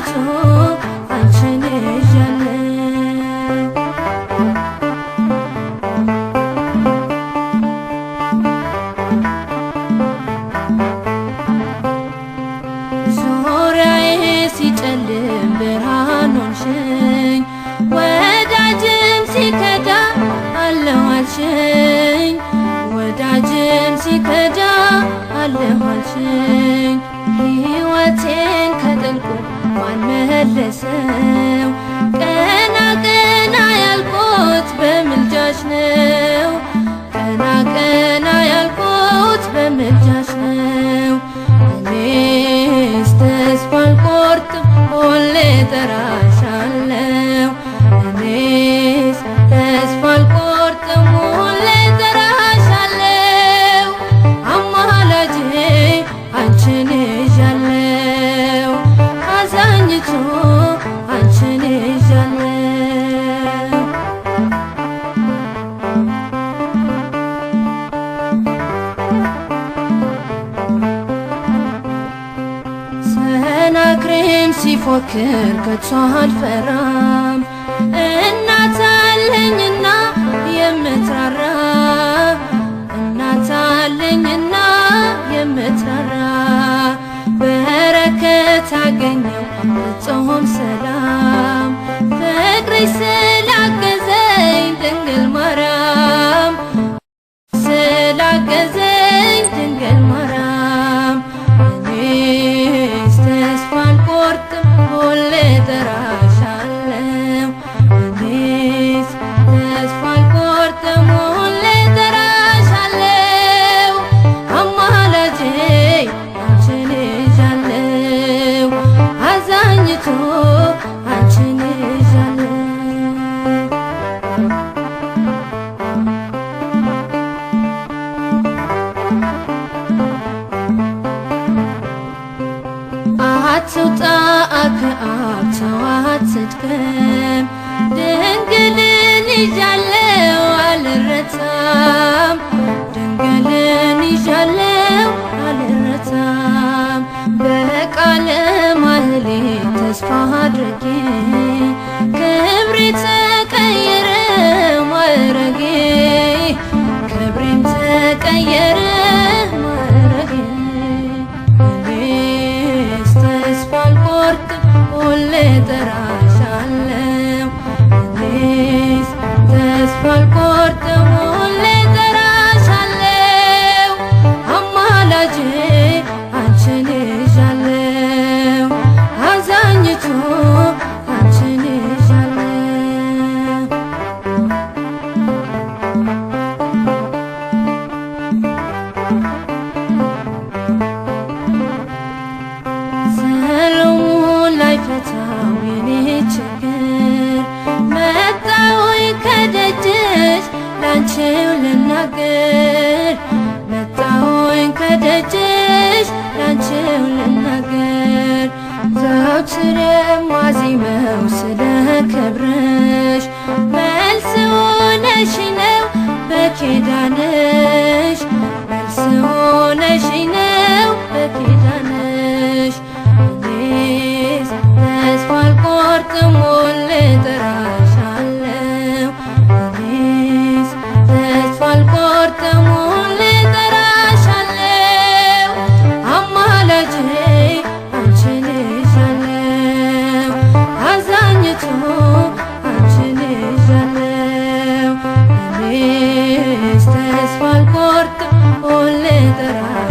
አዛኝቱ አንቺን ይዣለሁ ዙሪያዬ ሲጨልም ብርሃን ሆንሽኝ ወዳጅም ሲከዳ አለሁ አልሽኝ ወዳጅም ሲከዳ አለሁ አልሽኝ ሕይወቴን ከጥልቁ ማን መለሰው ቀና ቀና ያልኩት በምልጃሽ ነው ቀና ቀና ያልኩት በምልጃሽ ነው እኔስ ተስፋ አልቆርጥም ሁሌ እጠራሻለሁ እኔስ ተስፋ አልቆርጥም ሁሌ እጠራሻለሁ አማላጄ አንቺን ይዣለሁ አዛኝቱ አንቺን ይዣለሁ ሰናክሬም ሲፎክር ከቶ አልፈራም እናት አለኝና የምትራራ እናት አለኝና የምትራራ በረከት አገኘው ፍጹም ሰላም ፍቅርሽ ስላገዘኝ ድንግል ማርያም ስላገዘኝ ድንግል ማርያም እኔስ ተስፋ አልቆርጥም ሁሌ እጠራሻለሁ እኔስ ተስፋ አልቆርጥም ሁሌ እጠራሻለሁ አማላጄ አንቺን ይዣለሁ አዛኝቱ አንቺን ይዣለሁ አትውጣ ከአብ ተዋት ስትቀም ድንግልን ይዣለሁ አልረታም ድንግልን ይዣለሁ አልረታም በቃለ ማህሌት ተስፋ አድርጌ ክብሬ ተቀየረ ማዕረጌ ክብሬም ተቀየረ ማዕረጌ እኔስ ተስፋ አልቆርጥም ሁሌ እጠራሻለሁ እኔስ ተስፋ አልቆርጥም ሁሌ እጠራሻለሁ አማላጄ አንቺን ይዣለሁ አዛኝቱ አንቺን ይዣለሁ ሰሎሞን ላይፈታው የኔ ችግር መጣሁኝ ከደጅሽ ላንቺው ልናገር መጣሁኝ ከደጅሽ ላንቺው ልናገር ዘወትር የማዜመው ስለ ክብርሽ መልስ ሆነሽ ነው በኪዳንሽ መልስ ሆነሽ ነው በኪዳንሽ እኔስ ተስፋ አልቆርጥም ሁሌ እጠራሻለሁ እኔስ ተስፋ አልቆርጥም ሁሌ እጠራሻለሁ አማላጄ አንቺን ይዣለሁ አዛኝቱ አንቺን ይዣለሁ እኔስ ተስፋ አልቆርጥም ሁሌ እጠራሻለሁ